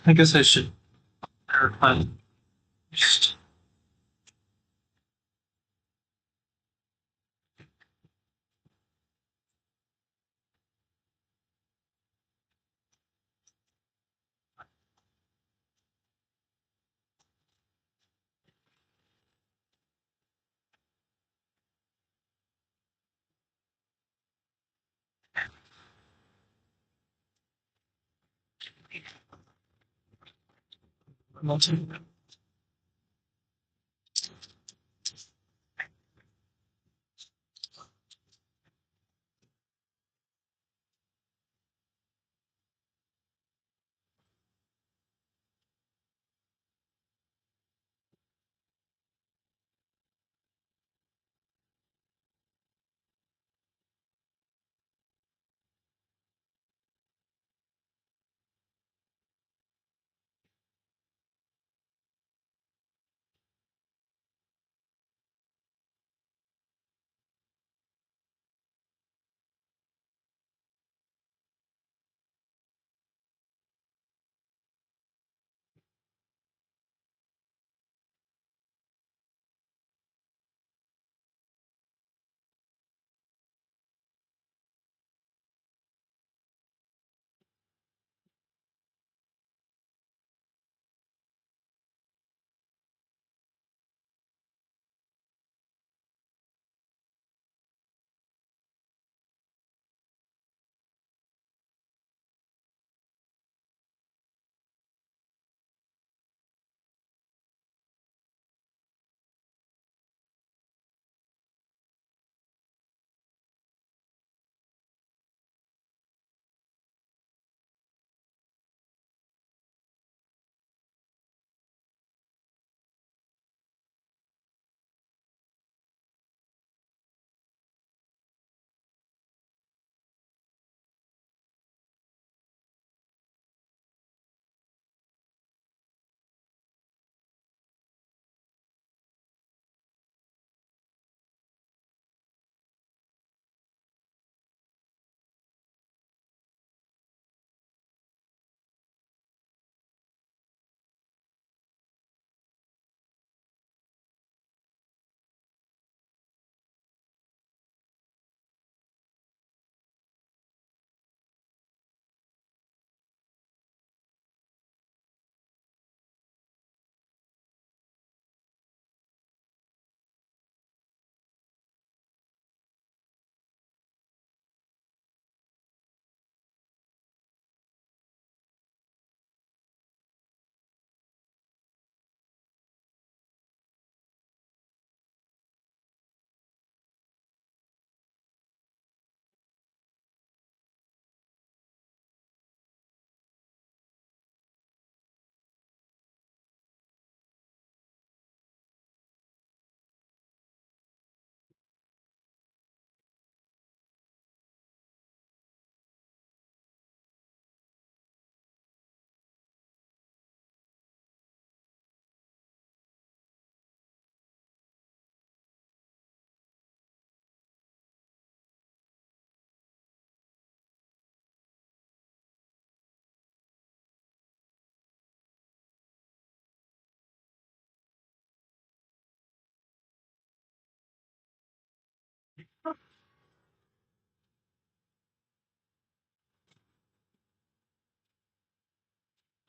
I guess I should clarify. Just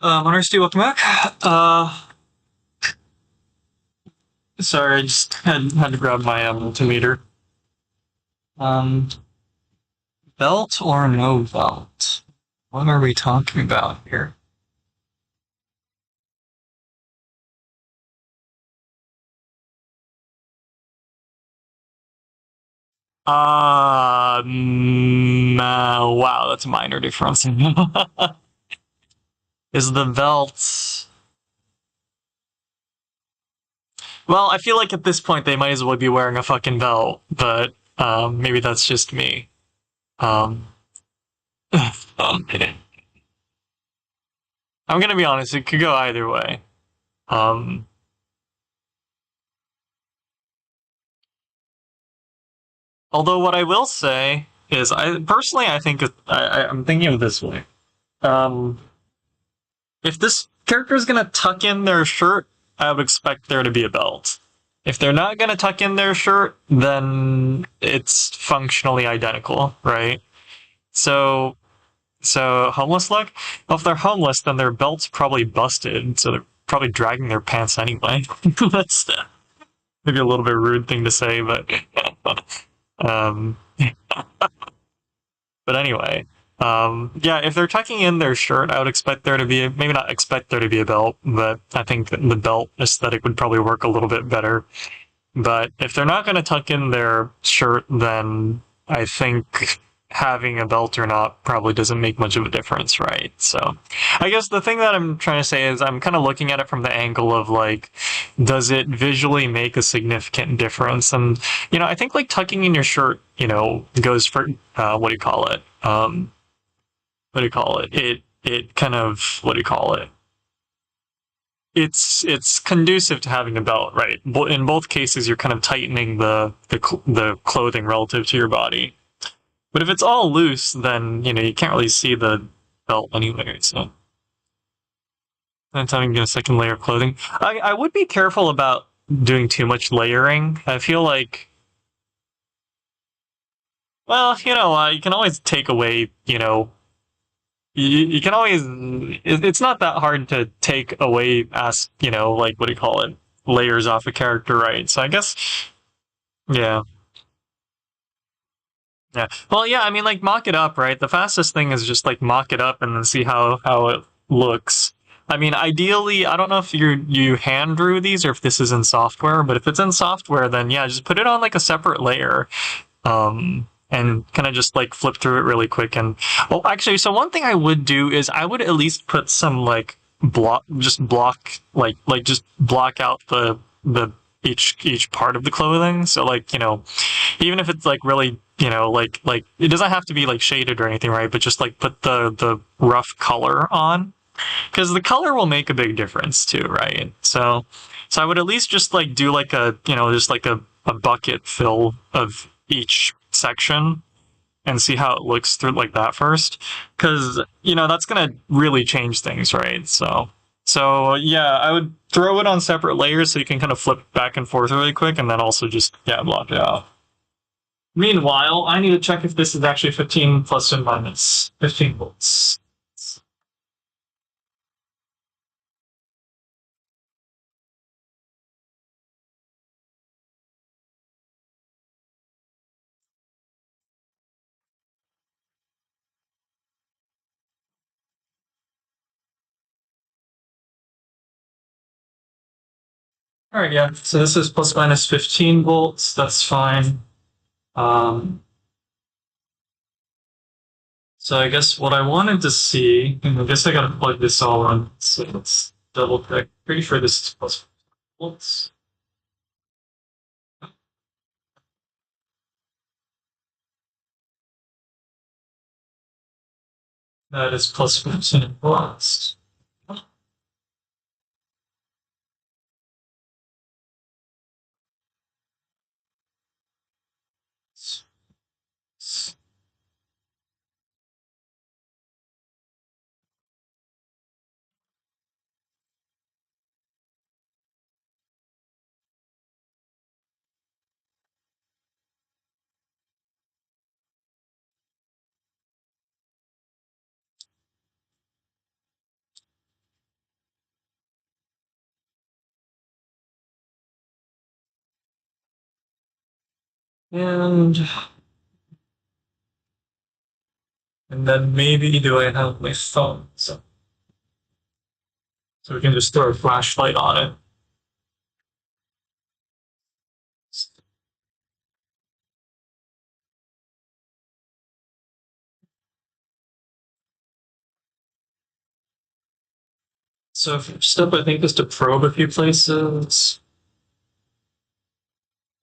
Honesty, welcome back. Sorry, I just had to grab my multimeter. Um, Belt or no belt? What are we talking about here? Wow, that's a minor difference. Is the belt? Well, I feel like at this point they might as well be wearing a fucking belt, but maybe that's just me. Um, I'm gonna be honest; it could go either way. Um, Although what I will say is, I personally I think I'm thinking of it this way. Um, If this character is gonna tuck in their shirt, I would expect there to be a belt. If they're not gonna tuck in their shirt, then it's functionally identical, right? So, so homeless look. Well, if they're homeless, then their belt's probably busted, so they're probably dragging their pants anyway. That's maybe a little bit rude thing to say, but um, but anyway, yeah, if they're tucking in their shirt, I would expect there to be maybe not expect there to be a belt, but I think that the belt aesthetic would probably work a little bit better. But if they're not going to tuck in their shirt, then I think having a belt or not probably doesn't make much of a difference, right? So I guess the thing that I'm trying to say is I'm kind of looking at it from the angle of like, does it visually make a significant difference? And, I think like tucking in your shirt, goes for, what do you call it? What do you call it? It kind of, what do you call it? It's conducive to having a belt, right? In both cases, you're kind of tightening the clothing relative to your body. But if it's all loose, then you can't really see the belt anyway. So that's having a second layer of clothing. I would be careful about doing too much layering. I feel like, well, you can always take away, you can always. It's not that hard to take away as like what do you call it, layers off a character, right? So I guess, yeah. Yeah. Well, yeah, I mean, like, mock it up, right? The fastest thing is just, like, mock it up and then see how it looks. I mean, ideally, I don't know if you hand drew these or if this is in software, but if it's in software, then yeah, just put it on, like, a separate layer. And kind of just, like, flip through it really quick. And, oh, actually, so one thing I would do is I would at least put some, like, just block out the each part of the clothing. So, like, even if it's like really like it doesn't have to be like shaded or anything, right? But just like put the rough color on, because the color will make a big difference too, right? So I would at least just like do like a just like a bucket fill of each section and see how it looks through like that first, because that's gonna really change things, right? So yeah, I would throw it on separate layers so you can kind of flip back and forth really quick, and then also just yeah block it out. Meanwhile, I need to check if this is actually 15 plus or minus 15 volts. All right, yeah. So this is plus minus 15 volts. That's fine. Um, so I guess what I wanted to see, and I guess I gotta plug this all in. So let's double check. Pretty sure this is plus volts. That is plus 15 volts. And and then maybe do I have my phone? So we can just throw a flashlight on it. So first step I think is to probe a few places.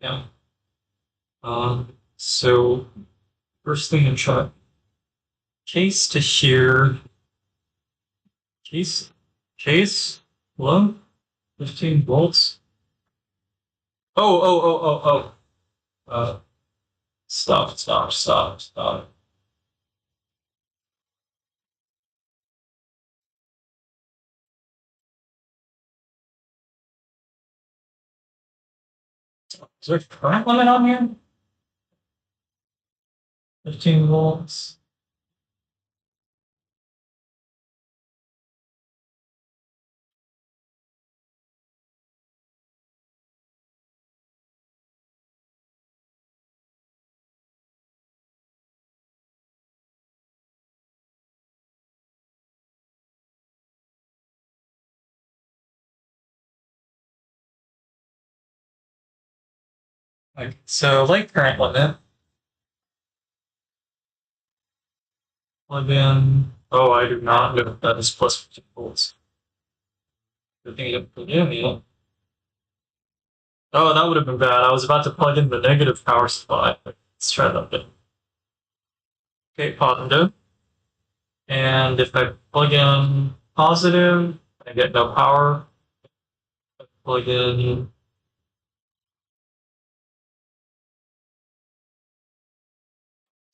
Yeah. So first thing in try case to here. Case case? Hello? 15 volts? Oh. Stop. Is there a current limit on here? 15 volts. Like, so light current limit. Plug in. Oh, I do not know if that is plus 15 volts. Good thing you didn't plug in yet. Oh, that would have been bad. I was about to plug in the negative power supply. Let's try that bit. Okay, positive. And if I plug in positive, I get no power. Plug in.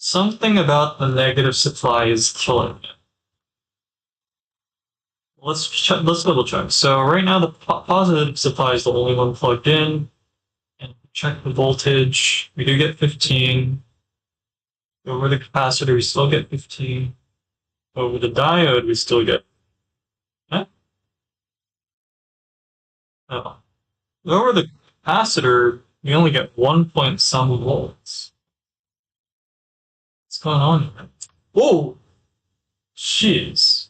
Something about the negative supply is killing it. Let's double check. So right now the positive supply is the only one plugged in. And check the voltage. We do get 15. Over the capacitor, we still get 15. Over the diode, we still get. Huh? Oh. Over the capacitor, we only get 1 point some volts. What's going on here? Whoa! Jeez.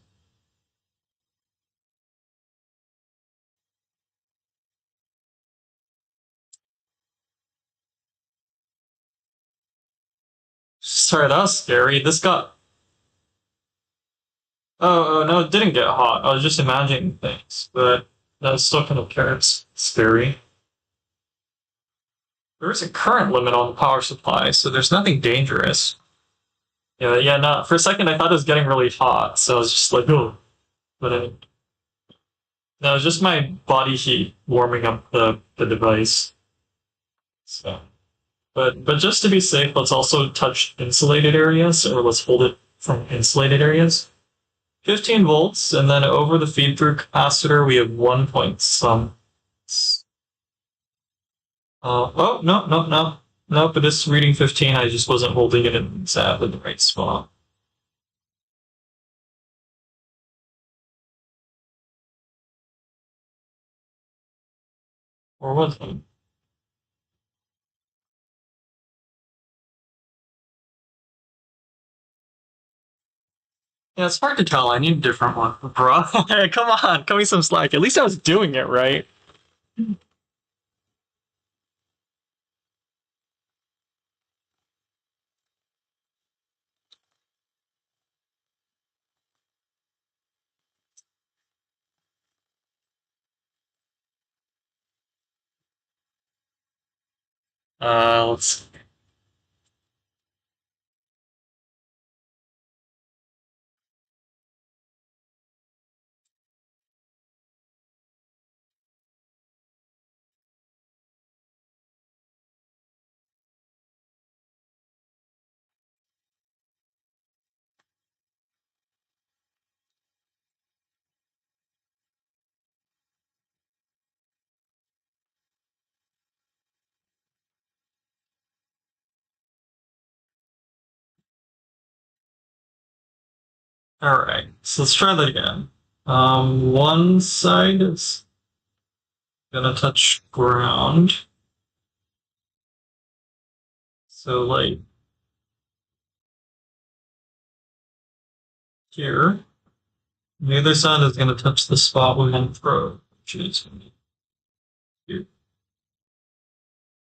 Sorry, that was scary. This got. Oh, no, it didn't get hot. I was just imagining things, but that's still kind of scary. There is a current limit on the power supply, so there's nothing dangerous. Yeah, no. For a second, I thought it was getting really hot, so I was just like, oh. But no, it's just my body heat warming up the device. So, but just to be safe, let's also touch insulated areas, or let's hold it from insulated areas. 15 volts, and then over the feed-through capacitor, we have 1 point some. Oh, no. Nope, it is reading 15. I just wasn't holding it in exactly the right spot. Or was it? Yeah, it's hard to tell. I need a different one. Bro, come on, cut me some slack. At least I was doing it right. Let's. All right, so let's try that again. One side is gonna touch ground. So like here. The other side is gonna touch the spot we want to throw, which is gonna be here.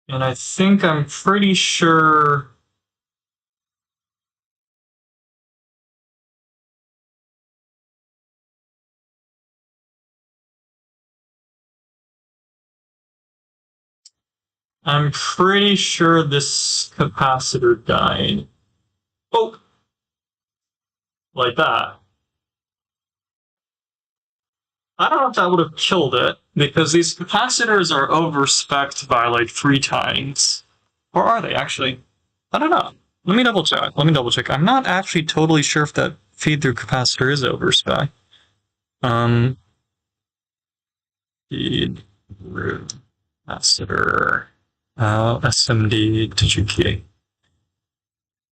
And I think I'm pretty sure. I'm pretty sure this capacitor died. Oh, like that. I don't know if that would have killed it, because these capacitors are over-spec'd by like 3 times. Or are they actually? I don't know. Let me double check. I'm not actually totally sure if that feed-through capacitor is over-spec. Feed-through capacitor. SMD DigiKey.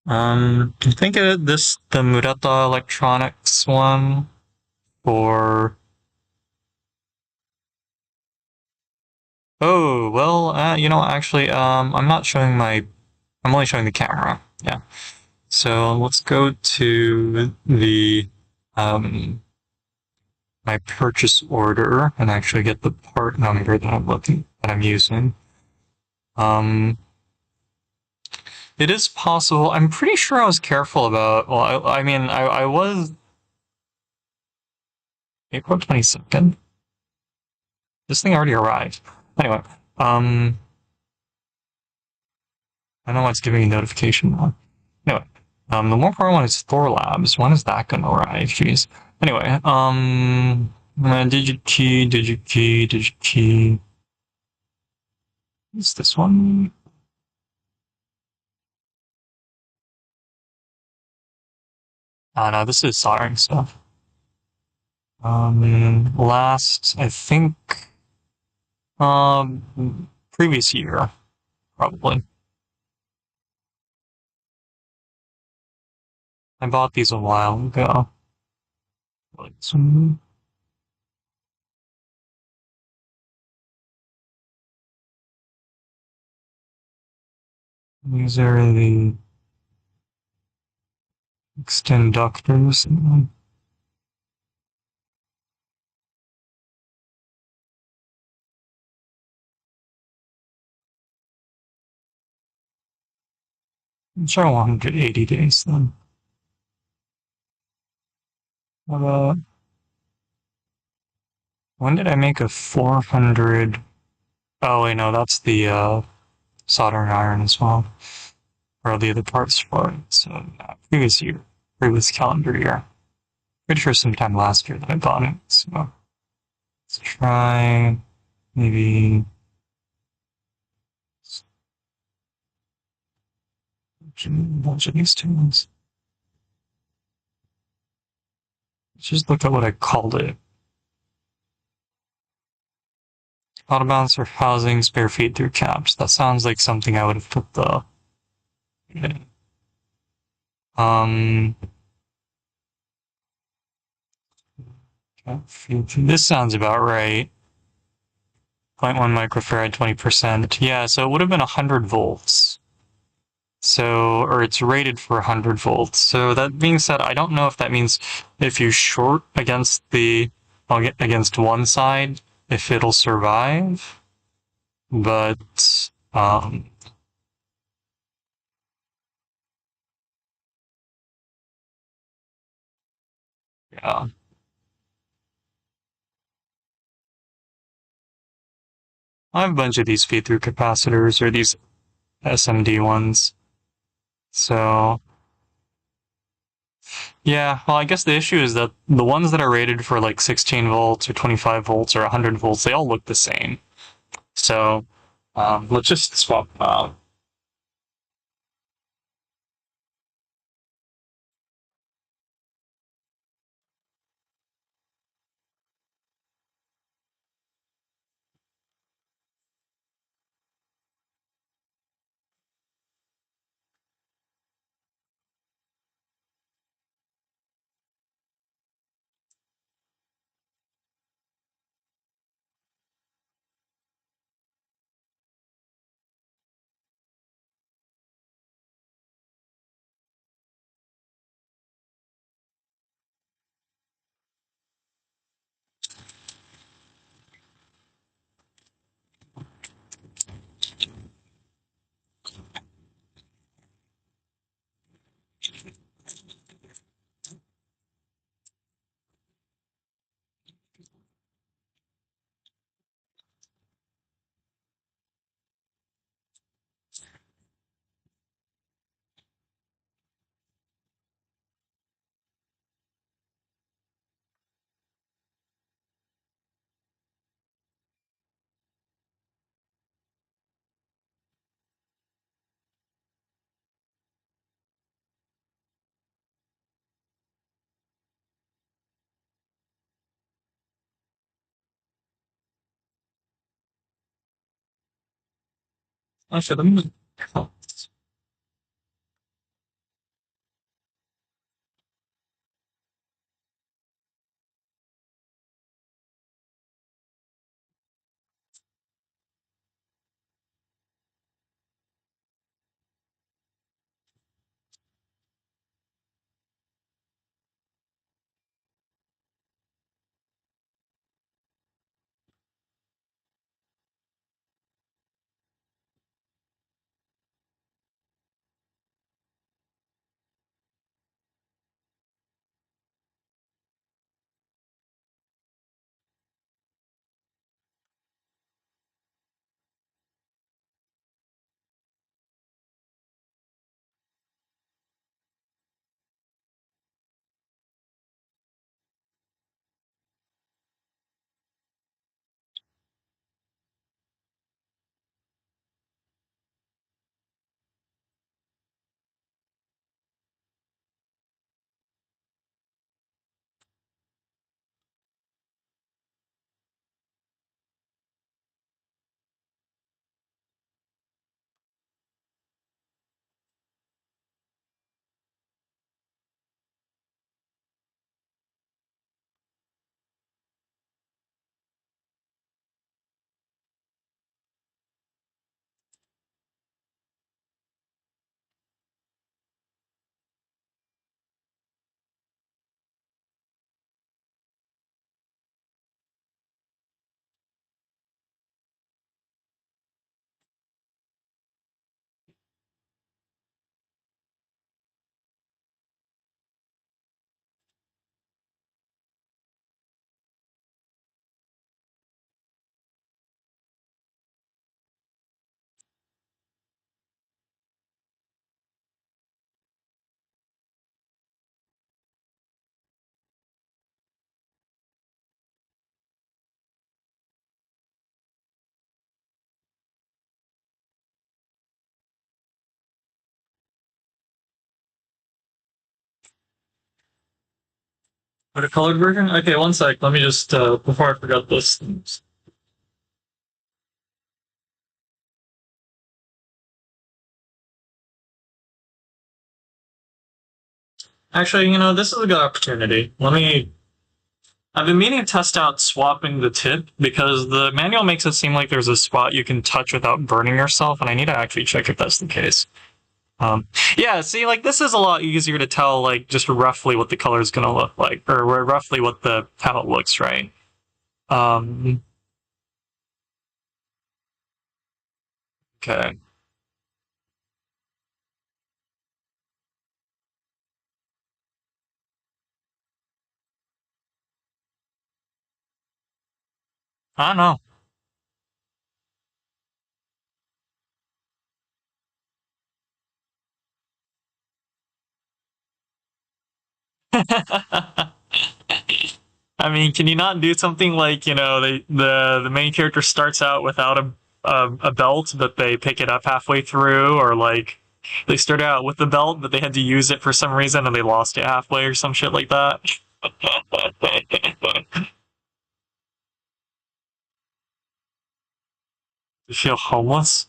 I think the Murata Electronics one for. Oh, well, actually, I'm not showing I'm only showing the camera. Yeah. So let's go to um, my purchase order and actually get the part number that I'm using. Um, it is possible. I'm pretty sure I was careful about. Well, I mean, I was April 22nd. This thing already arrived. Anyway, um, I don't know why it's giving me a notification now. Anyway, the more important one is Thor Labs. When is that gonna arrive? Jeez. Anyway, DigiKey. Is this one? Oh no, this is soldering stuff. Last, I think, previous year, probably. I bought these a while ago. Like some, these are the extenductors. I'm sure 180 days then. Uh, when did I make a 400? Oh wait, no, that's the soldering iron as well, or the other parts for it. So previous year, previous calendar year. Pretty sure sometime last year that I bought it. So let's try maybe a bunch of these tunes. Let's just look at what I called it. Auto balancer housing, spare feed through caps. That sounds like something I would have put the. Um, this sounds about right. 0.1 microfarad, 20%. Yeah, so it would have been 100 volts. So, or it's rated for 100 volts. So that being said, I don't know if that means if you short against one side, if it'll survive. But, yeah. I have a bunch of these feed-through capacitors, or these SMD ones. So, yeah, well, I guess the issue is that the ones that are rated for like 16 volts or 25 volts or 100 volts, they all look the same. So, let's just swap them out. Actually, let me. What a colored version? Okay, one sec. Let me just before I forget this. Actually, this is a good opportunity. Let me. I've been meaning to test out swapping the tip because the manual makes it seem like there's a spot you can touch without burning yourself, and I need to actually check if that's the case. Um, yeah, see, like this is a lot easier to tell, like just roughly what the color is gonna look like, or roughly what the how it looks, right? Um, okay. I don't know. I mean, can you not do something like the main character starts out without a belt, but they pick it up halfway through, or like they start out with the belt, but they had to use it for some reason and they lost it halfway, or some shit like that. You feel homeless?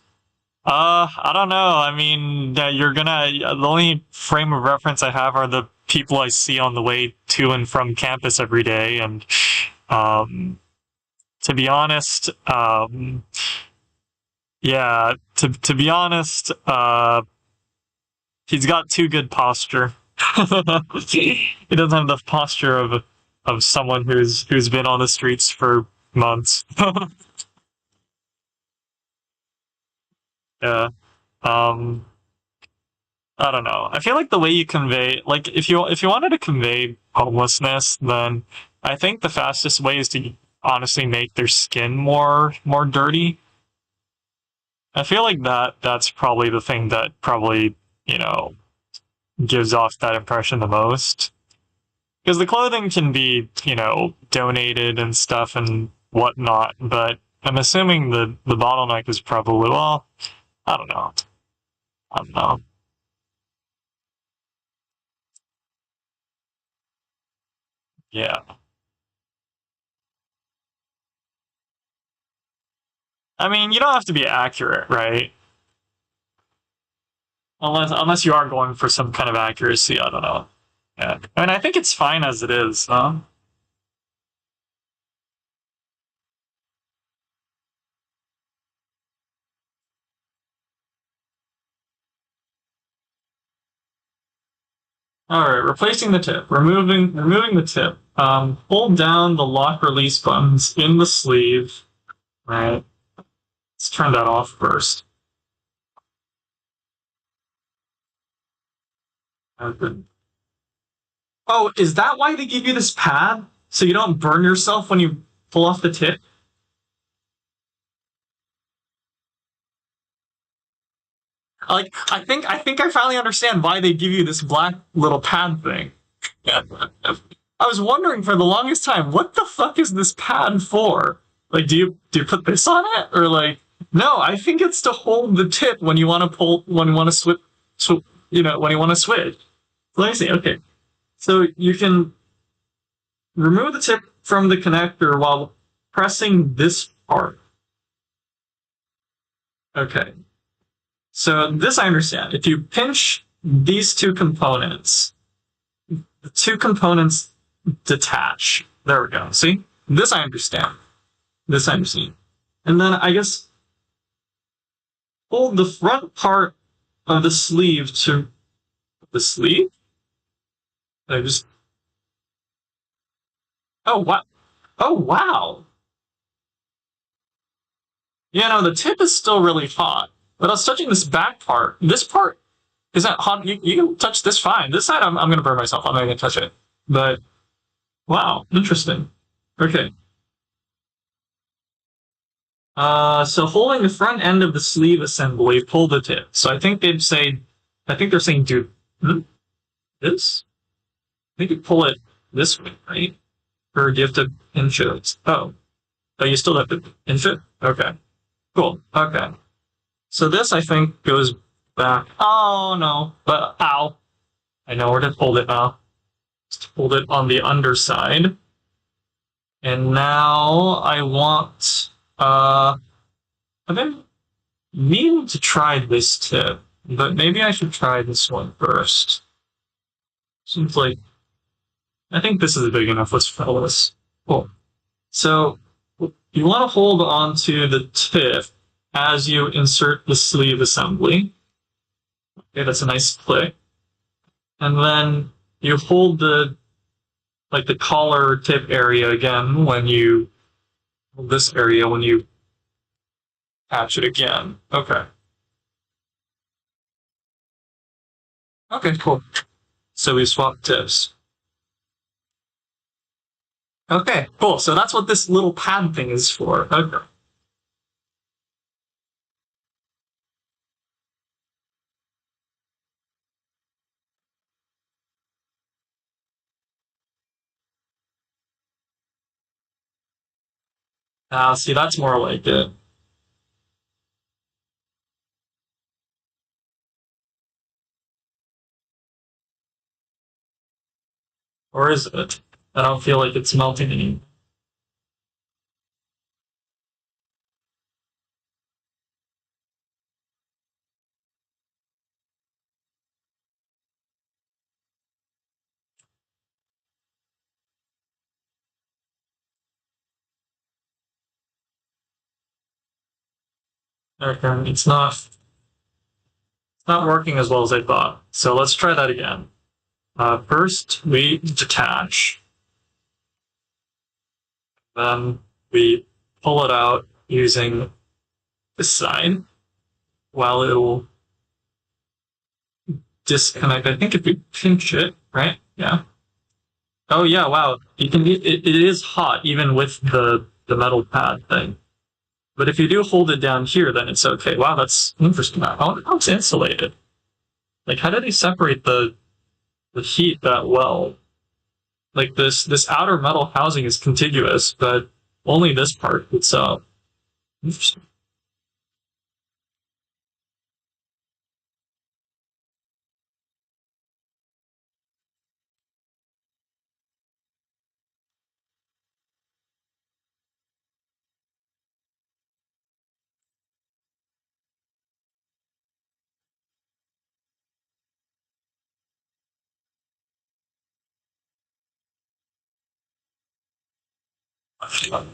I don't know. I mean, you're gonna. The only frame of reference I have are the people I see on the way to and from campus every day, and um, to be honest, yeah, to be honest, he's got too good posture. He doesn't have the posture of someone who's been on the streets for months. Yeah. Um, I don't know. I feel like the way you convey, like if you wanted to convey homelessness, then I think the fastest way is to honestly make their skin more dirty. I feel like that's probably the thing that probably you know gives off that impression the most. Because the clothing can be, donated and stuff and whatnot, but I'm assuming the bottleneck is probably, well, I don't know. I don't know. Yeah. I mean, you don't have to be accurate, right? Unless you are going for some kind of accuracy, I don't know. Yeah. I mean, I think it's fine as it is, huh? Alright, replacing the tip. Removing the tip. Hold down the lock release buttons in the sleeve. Right. Let's turn that off first. Okay. Oh, is that why they give you this pad? So you don't burn yourself when you pull off the tip? Like, I think I finally understand why they give you this black little pad thing. I was wondering for the longest time, what the fuck is this pad for? Like, do you put this on it, or like, no? I think it's to hold the tip when you want to pull, when you want to when you want to switch. Let me see. Okay, so you can remove the tip from the connector while pressing this part. Okay, so this I understand. If you pinch these two components, the two components detach. There we go. See? This I understand. This I understand. And then I guess hold the front part of the sleeve to the sleeve? I just oh wow. Oh wow. Yeah, no, the tip is still really hot. But I was touching this back part. This part isn't hot. You can touch this fine. This side I'm gonna burn myself. I'm not gonna touch it. But wow, interesting. Okay. So holding the front end of the sleeve assembly, pull the tip. So I think they're saying do this. I think you pull it this way, right? Or do you have to pinch it? Oh, you still have to pinch it. Okay, cool. Okay, so this I think goes back. Oh no, but ow! I know where to hold it now. Just hold it on the underside, and now I want. I've been meaning to try this tip, but maybe I should try this one first. Seems like I think this is big enough. Let's follow this. Cool. So you want to hold on to the tip as you insert the sleeve assembly. Okay, that's a nice click. And then you hold the collar tip area again when you this area when you patch it again. Okay. Okay, cool. So we swapped tips. Okay, cool. So that's what this little pad thing is for. Okay. See, that's more like it. Or is it? I don't feel like it's melting anymore. Okay, it's not working as well as I thought. So let's try that again. First, we detach, then we pull it out using this side while it'll disconnect. I think if we pinch it, right? Yeah. Oh yeah, wow. It is hot even with the metal pad thing. But if you do hold it down here, then it's okay. Wow, that's interesting. I wonder how it's insulated. Like, how do they separate the heat that well? Like this outer metal housing is contiguous, but only this part it's interesting. I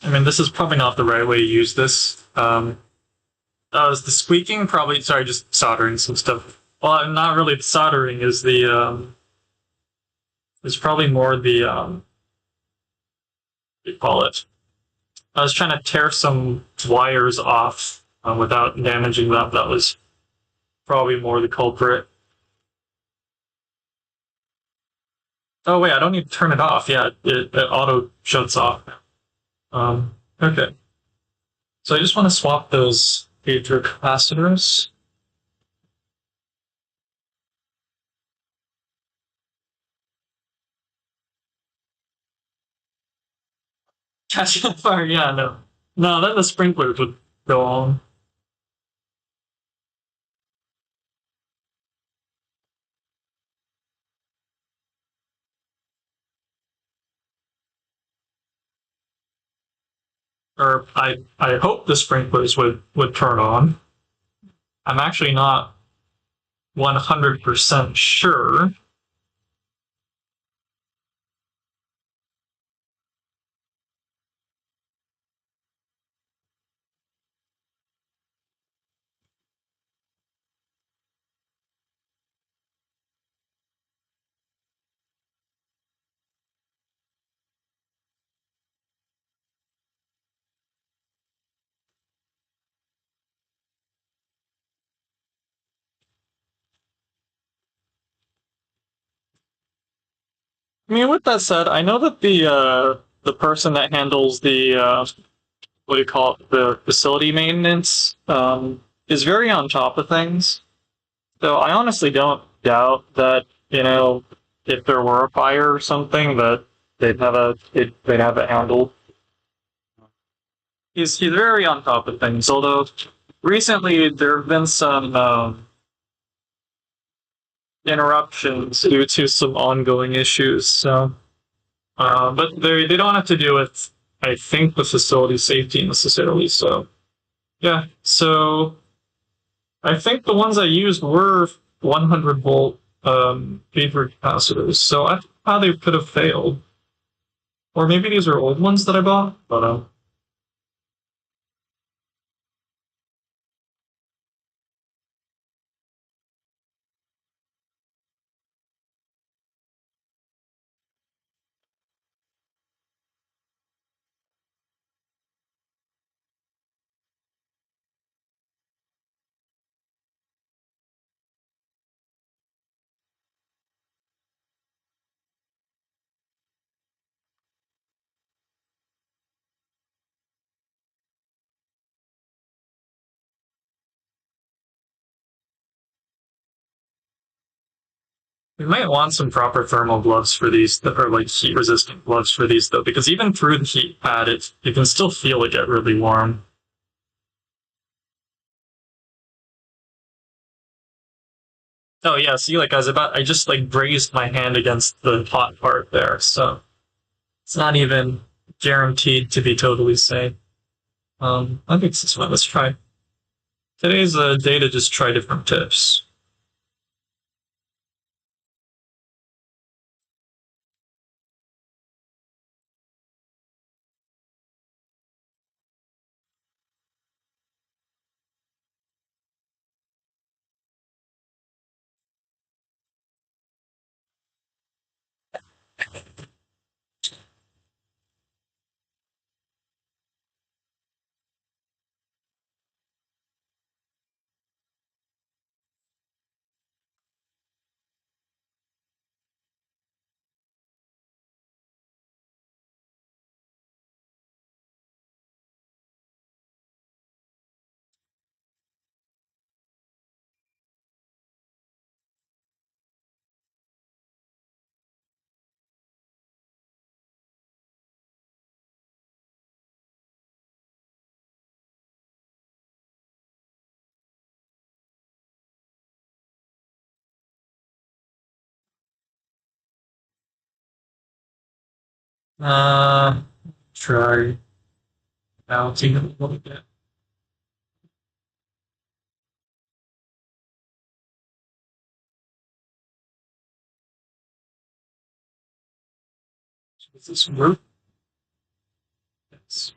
mean, this is probably not the right way to use this. Is the squeaking probably? Sorry, just soldering some stuff. Well, not really. The soldering is the is probably more the what do you call it? I was trying to tear some wires off without damaging them. That was probably more the culprit. Oh wait, I don't need to turn it off. Yeah, it auto shuts off. Okay. So I just want to swap those Aether capacitors. Catching on fire, yeah, no. No, then the sprinklers would go on. Or I hope the sprinklers would turn on. I'm actually not 100% sure. I mean, with that said, I know that the person that handles the what do you call it, the facility maintenance, is very on top of things. So I honestly don't doubt that, if there were a fire or something, that they'd have it handled. He's very on top of things. Although recently there have been some interruptions due to some ongoing issues. So, but they don't have to do with, I think, the facility safety necessarily. So yeah. So I think the ones I used were 100-volt vapor capacitors. So I don't know how they could have failed. Or maybe these are old ones that I bought. But We might want some proper thermal gloves for these, or like heat resistant gloves for these though, because even through the heat pad, you can still feel it get really warm. Oh yeah, see, like I just like grazed my hand against the hot part there, so it's not even guaranteed to be totally safe. I think this one. Let's try. Today's a day to just try different tips. Uh, Try bouncing a little bit. Does this work? Yes.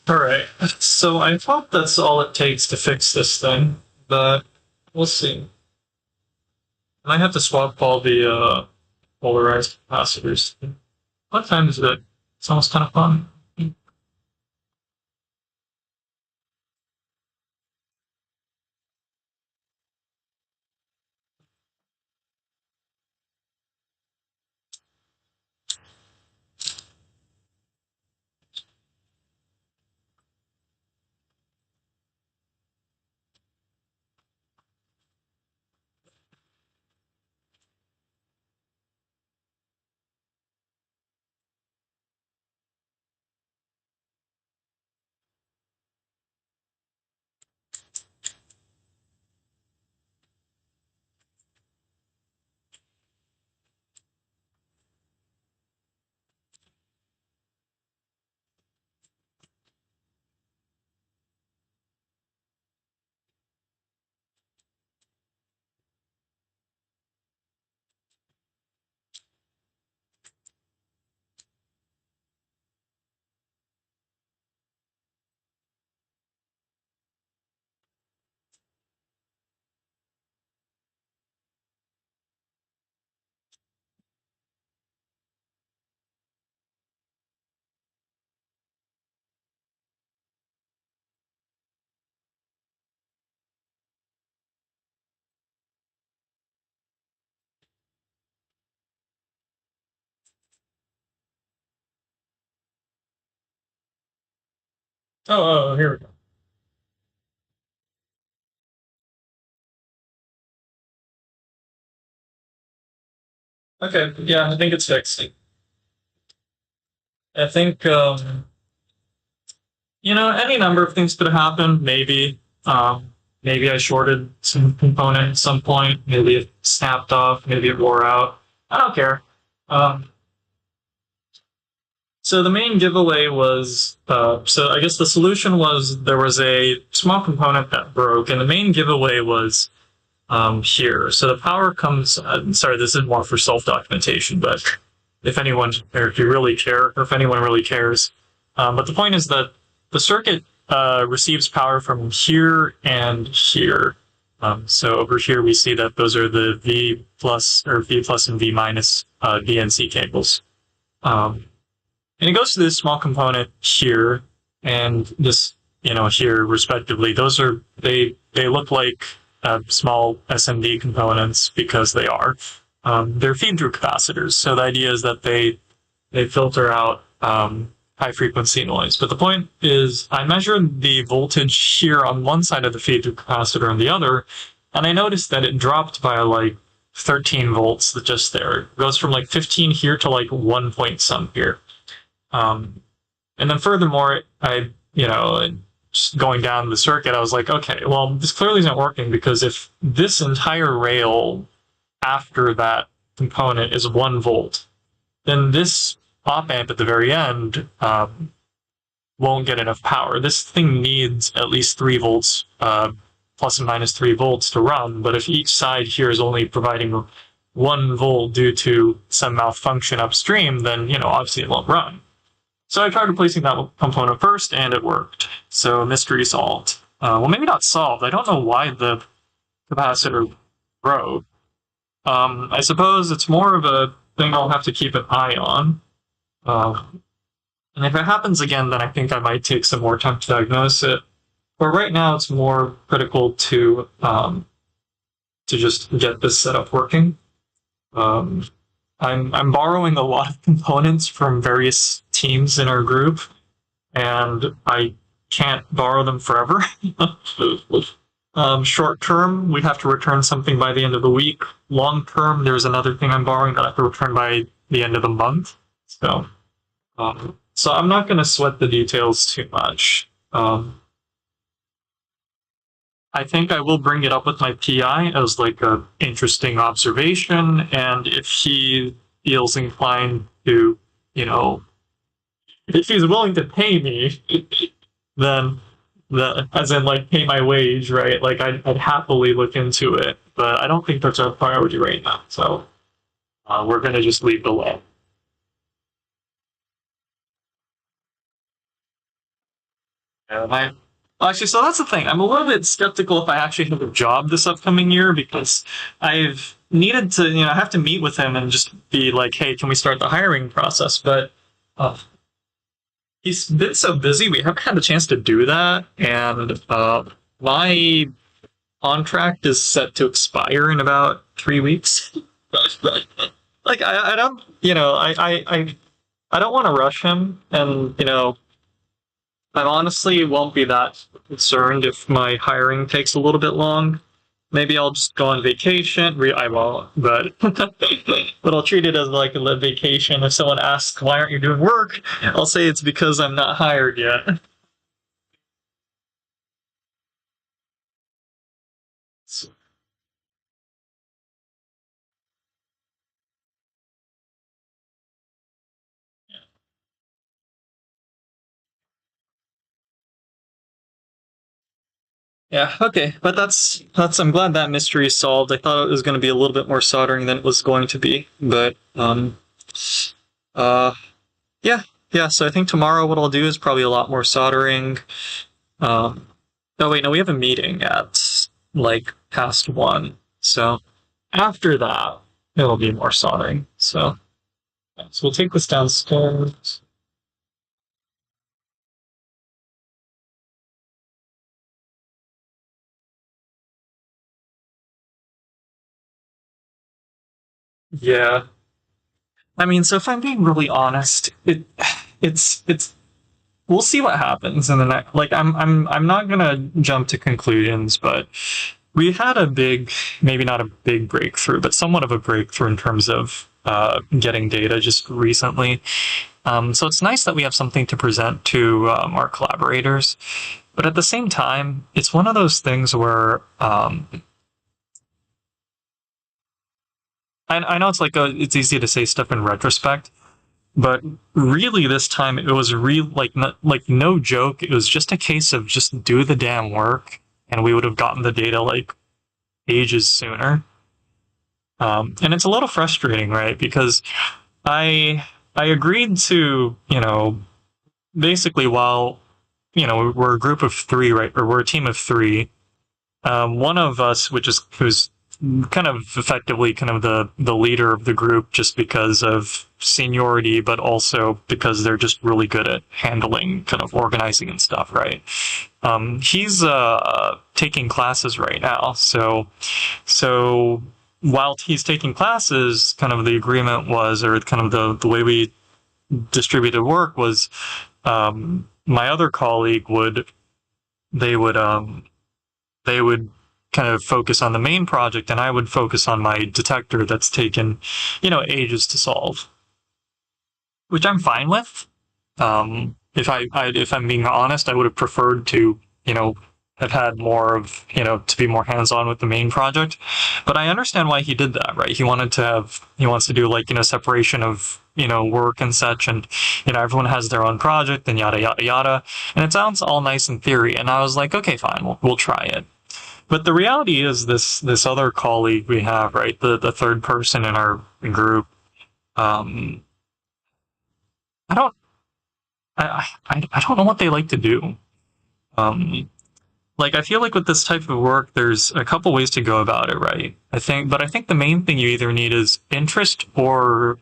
Alright, so I thought that's all it takes to fix this thing, but we'll see. I might have to swap all the polarized capacitors. What time is it? It's almost 10 o'clock. Here we go. Okay, yeah, I think it's fixed. I think, any number of things could have happened. Maybe I shorted some component at some point. Maybe it snapped off. Maybe it wore out. I don't care. Um, so the main giveaway was, so I guess the solution was there was a small component that broke, and the main giveaway was here. So the power comes. Sorry, this is more for self documentation, but if anyone, or if you really care, or if anyone really cares, but the point is that the circuit receives power from here and here. So over here we see that those are the V plus or V plus and V minus VNC cables. And it goes to this small component here and this, here respectively. They look like small SMD components because they are. They're feed-through capacitors, so the idea is that they filter out high-frequency noise. But the point is, I measured the voltage here on one side of the feed-through capacitor on the other, and I noticed that it dropped by like 13 volts just there. It goes from like 15 here to like 1 point some here. And then furthermore, just going down the circuit, I was like, okay, well, this clearly isn't working because if this entire rail after that component is 1 volt, then this op amp at the very end won't get enough power. This thing needs at least 3 volts, plus and minus 3 volts to run, but if each side here is only providing 1 volt due to some malfunction upstream, then, obviously it won't run. So I tried replacing that component first, and it worked. So mystery solved. Well, maybe not solved. I don't know why the capacitor broke. I suppose it's more of a thing I'll have to keep an eye on. And if it happens again, then I think I might take some more time to diagnose it. But right now, it's more critical to just get this setup working. I'm borrowing a lot of components from various teams in our group, and I can't borrow them forever. Short term, we have to return something by the end of the week. Long term, there's another thing I'm borrowing that I have to return by the end of the month. So I'm not going to sweat the details too much. I think I will bring it up with my PI as like a interesting observation, and if he feels inclined to, if he's willing to pay me, then as in like pay my wage, right? Like I'd happily look into it, but I don't think that's our priority right now. So we're gonna just leave it alone. Yeah, actually, so that's the thing. I'm a little bit skeptical if I actually have a job this upcoming year because I've needed to, I have to meet with him and just be like, hey, can we start the hiring process? But uh, he's been so busy, we haven't had a chance to do that. And my contract is set to expire in about 3 weeks. Like, I don't, I don't want to rush him, and I honestly won't be that concerned if my hiring takes a little bit long. Maybe I'll just go on vacation. I won't, but but I'll treat it as like a vacation. If someone asks why aren't you doing work, I'll say it's because I'm not hired yet. Yeah, okay, but that's. I'm glad that mystery is solved. I thought it was going to be a little bit more soldering than it was going to be, but uh, yeah, yeah. So I think tomorrow what I'll do is probably a lot more soldering. Um, oh wait, no, we have a meeting at like past 1. So after that, it'll be more soldering. So, yeah, so we'll take this downstairs. Yeah. I mean, so if I'm being really honest, it's we'll see what happens in the next. Like, I'm not gonna jump to conclusions, but we had a big, maybe not a big breakthrough, but somewhat of a breakthrough in terms of getting data just recently. So it's nice that we have something to present to our collaborators, but at the same time, it's one of those things where I know it's it's easy to say stuff in retrospect, but really this time it was real, like no joke. It was just a case of just do the damn work, and we would have gotten the data like ages sooner. And it's a little frustrating, right? Because I agreed to, basically while, we're a group of 3, right? Or we're a team of 3. One of us, who's kind of effectively kind of the leader of the group just because of seniority, but also because they're just really good at handling kind of organizing and stuff, right? He's taking classes right now, so while he's taking classes, kind of the agreement was, or kind of the way we distributed work was, my other colleague they would they would kind of focus on the main project, and I would focus on my detector that's taken, ages to solve, which I'm fine with. If I'm being honest, I would have preferred to, have had more of, to be more hands on with the main project. But I understand why he did that, right? He wants to do like, separation of, work and such. And, everyone has their own project and yada, yada, yada. And it sounds all nice in theory. And I was like, okay, fine, we'll try it. But the reality is this other colleague we have, right? The third person in our group, um, I don't, I don't know what they like to do. Um, like I feel like with this type of work, there's a couple ways to go about it, right? But I think the main thing you either need is interest or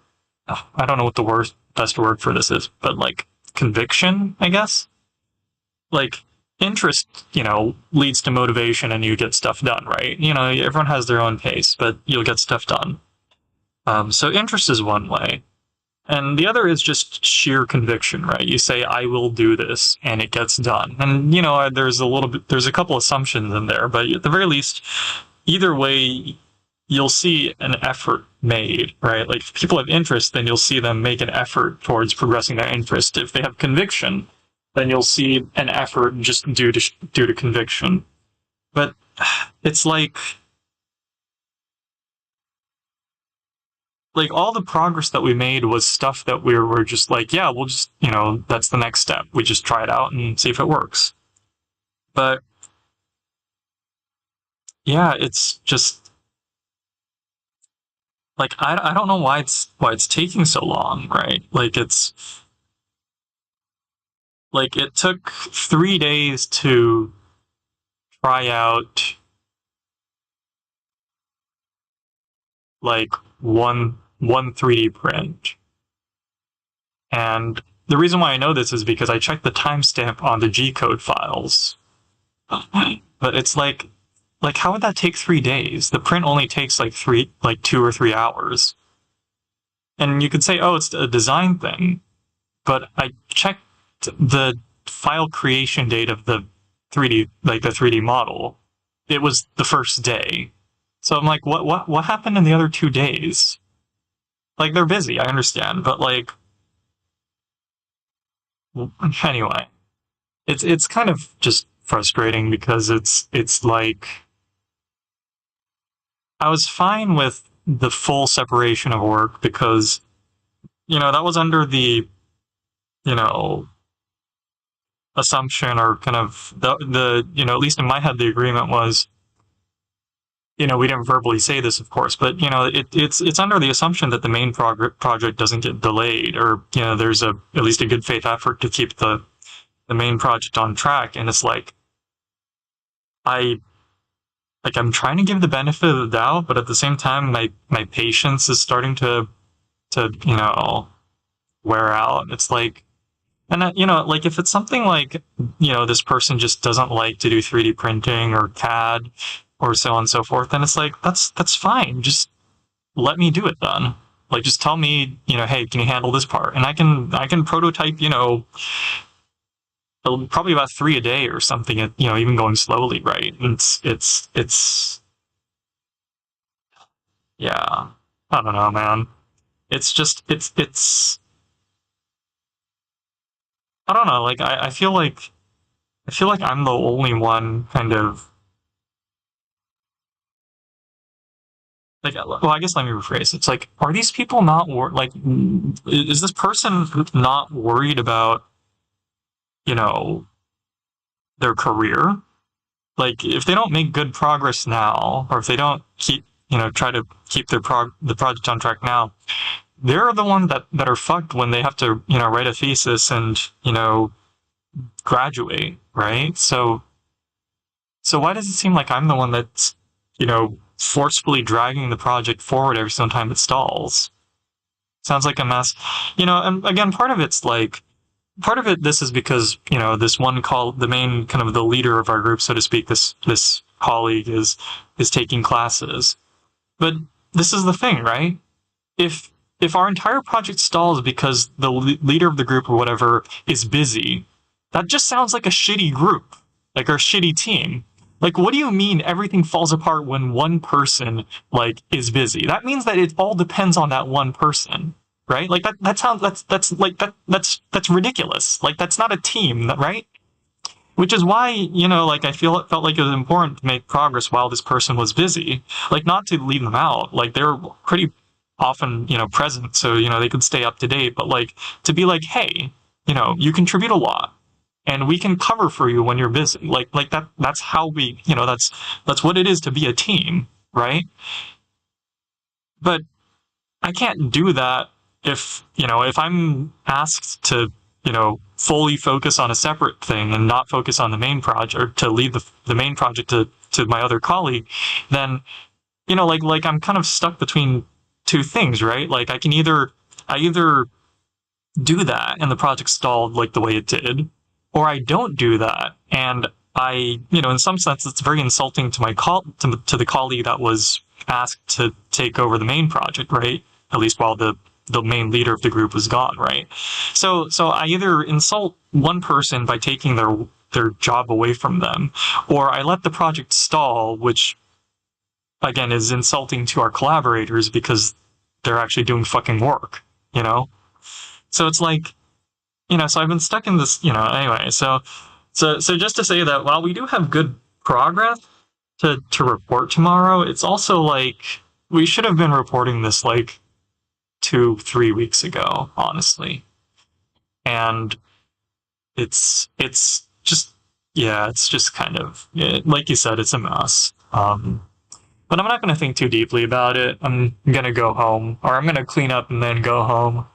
I don't know what the best word for this is, but like conviction, I guess. Like interest, leads to motivation and you get stuff done, right? Everyone has their own pace, but you'll get stuff done. So interest is one way. And the other is just sheer conviction, right? You say, I will do this, and it gets done. And, there's a couple assumptions in there, but at the very least, either way, you'll see an effort made, right? Like if people have interest, then you'll see them make an effort towards progressing their interest. If they have conviction, then you'll see an effort just due to conviction. But it's like all the progress that we made was stuff that we were just like, yeah, we'll just, that's the next step. We just try it out and see if it works. But yeah, it's just like I don't know why it's taking so long, right? Like Like, it took 3 days to try out like one 3D print. And the reason why I know this is because I checked the timestamp on the G code files. But it's like how would that take 3 days? The print only takes like 2 or 3 hours. And you could say, oh, it's a design thing. But I checked the file creation date of the 3D, like the 3D model. It was the first day. So I'm like, what happened in the other 2 days? Like, they're busy, I understand, but like, anyway, it's kind of just frustrating because it's like I was fine with the full separation of work because that was under the you know assumption or kind of the at least in my head the agreement was we didn't verbally say this of course but it's under the assumption that the main project doesn't get delayed or there's at least a good faith effort to keep the main project on track and it's like I I'm trying to give the benefit of the doubt but at the same time my patience is starting to wear out. It's like and like if it's something like this person just doesn't like to do 3D printing or CAD or so on and so forth, then it's like that's fine. Just let me do it then. Like just tell me, hey, can you handle this part? And I can prototype, probably about 3 a day or something. Even going slowly, right? It's yeah. I don't know, man. It's just it's I don't know. Like I feel like I'm the only one kind of like well I guess let me rephrase. It's like are these people not like is this person not worried about you know their career? Like if they don't make good progress now or if they don't keep try to keep the project on track now, they're the ones that are fucked when they have to write a thesis and graduate, right? So why does it seem like I'm the one that's forcefully dragging the project forward every single time it stalls? Sounds like a mess. And again, part of it this is because this one the main kind of the leader of our group so to speak, this colleague is taking classes. But this is the thing, right? If our entire project stalls because the leader of the group or whatever is busy, that just sounds like a shitty group, like our shitty team. Like, what do you mean everything falls apart when one person like is busy? That means that it all depends on that one person, right? Like that sounds that's like that's ridiculous. Like that's not a team, right? Which is why like it felt like it was important to make progress while this person was busy, like not to leave them out. Like they're pretty often present, so they could stay up to date. But like to be like, hey, you contribute a lot, and we can cover for you when you're busy. Like that's how we that's what it is to be a team, right? But I can't do that if I'm asked to fully focus on a separate thing and not focus on the main project or to leave the main project to my other colleague, then like I'm kind of stuck between two things, right? Like I either do that and the project stalled like the way it did, or I don't do that and in some sense it's very insulting to to the colleague that was asked to take over the main project, right? At least while the main leader of the group was gone, right? So I either insult one person by taking their job away from them, or I let the project stall, which again is insulting to our collaborators because they're actually doing fucking work, you know? So it's like, so I've been stuck in this, anyway. So just to say that while we do have good progress to report tomorrow, it's also like we should have been reporting this like 2-3 weeks ago, honestly. And it's just yeah, it's just kind of like you said, it's a mess. But I'm not going to think too deeply about it. I'm going to go home, or I'm going to clean up and then go home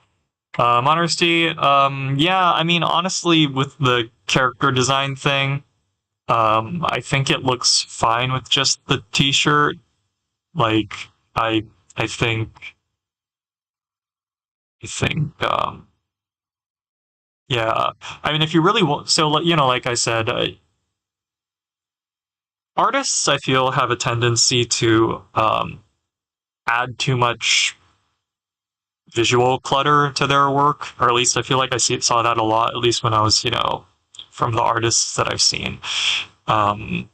Honesty, yeah, I mean, honestly, with the character design thing, I think it looks fine with just the t-shirt. Like, I, I think, I think, yeah. I mean, if you really want, so, like I said, artists, I feel, have a tendency to, add too much visual clutter to their work, or at least I feel like saw that a lot, at least when I was, from the artists that I've seen. Um,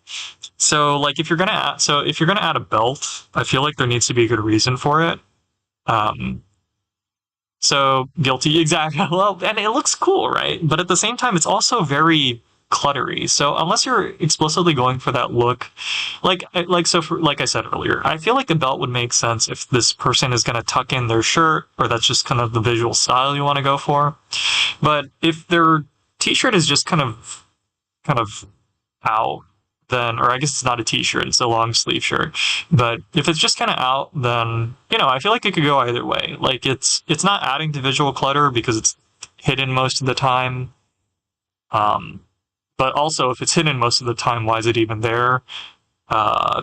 so like if you're gonna add a belt, I feel like there needs to be a good reason for it. Um, so guilty, exactly. Well, and it looks cool, right? But at the same time, it's also very cluttery. So unless you're explicitly going for that look, like I said earlier, I feel like a belt would make sense if this person is going to tuck in their shirt, or that's just kind of the visual style you want to go for. But if their t-shirt is just kind of out, then, or I guess it's not a t-shirt, it's a long sleeve shirt. But if it's just kind of out, then, I feel like it could go either way. Like it's not adding to visual clutter because it's hidden most of the time. Um, but also if it's hidden most of the time, why is it even there? Uh,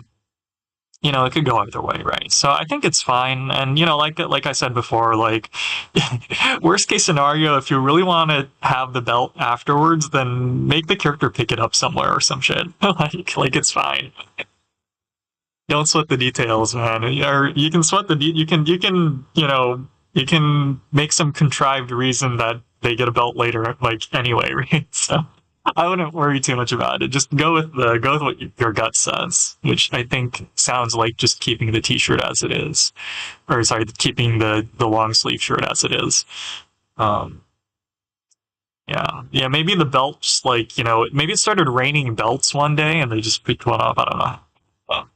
it could go either way, right? So I think it's fine. And like I said before, like worst case scenario, if you really want to have the belt afterwards, then make the character pick it up somewhere or some shit. like it's fine. Don't sweat the details, man. Or you can sweat the you can make some contrived reason that they get a belt later, like anyway, right? So I wouldn't worry too much about it. Just go with what your gut says, which I think sounds like just keeping the t-shirt as it is, or sorry, keeping the long sleeve shirt as it is. Um, yeah, yeah. Maybe the belts, like maybe it started raining belts one day and they just picked one up. I don't know. But,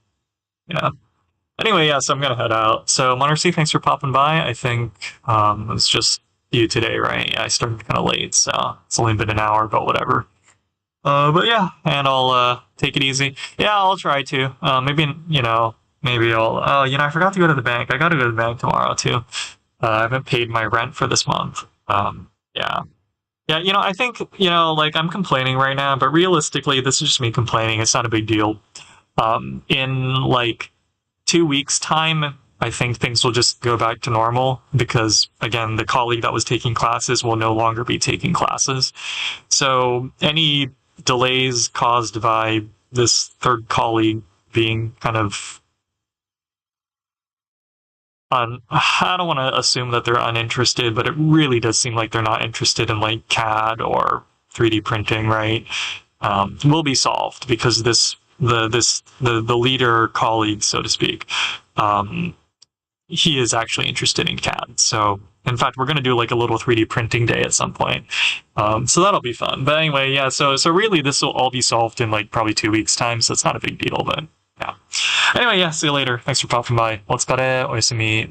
yeah. Anyway, yeah. So I'm gonna head out. So Monarchy, thanks for popping by. I think it's just you today, right? Yeah, I started kind of late, so it's only been an hour, but whatever. But yeah, and I'll take it easy. Yeah, I'll try to. Maybe I'll. Oh, I forgot to go to the bank. I got to go to the bank tomorrow too. I haven't paid my rent for this month. Yeah, yeah. I think like I'm complaining right now, but realistically, this is just me complaining. It's not a big deal. In like 2 weeks' time, I think things will just go back to normal because, again, the colleague that was taking classes will no longer be taking classes. So any delays caused by this third colleague being kind of I don't want to assume that they're uninterested, but it really does seem like they're not interested in like CAD or 3D printing, right? Will be solved because the leader colleague, so to speak, he is actually interested in CAD. So in fact, we're going to do like a little 3D printing day at some point. So that'll be fun. But anyway, yeah. So really, this will all be solved in like probably 2 weeks' time. So it's not a big deal, but yeah. Anyway, yeah. See you later. Thanks for popping by. お疲れ、おやすみ、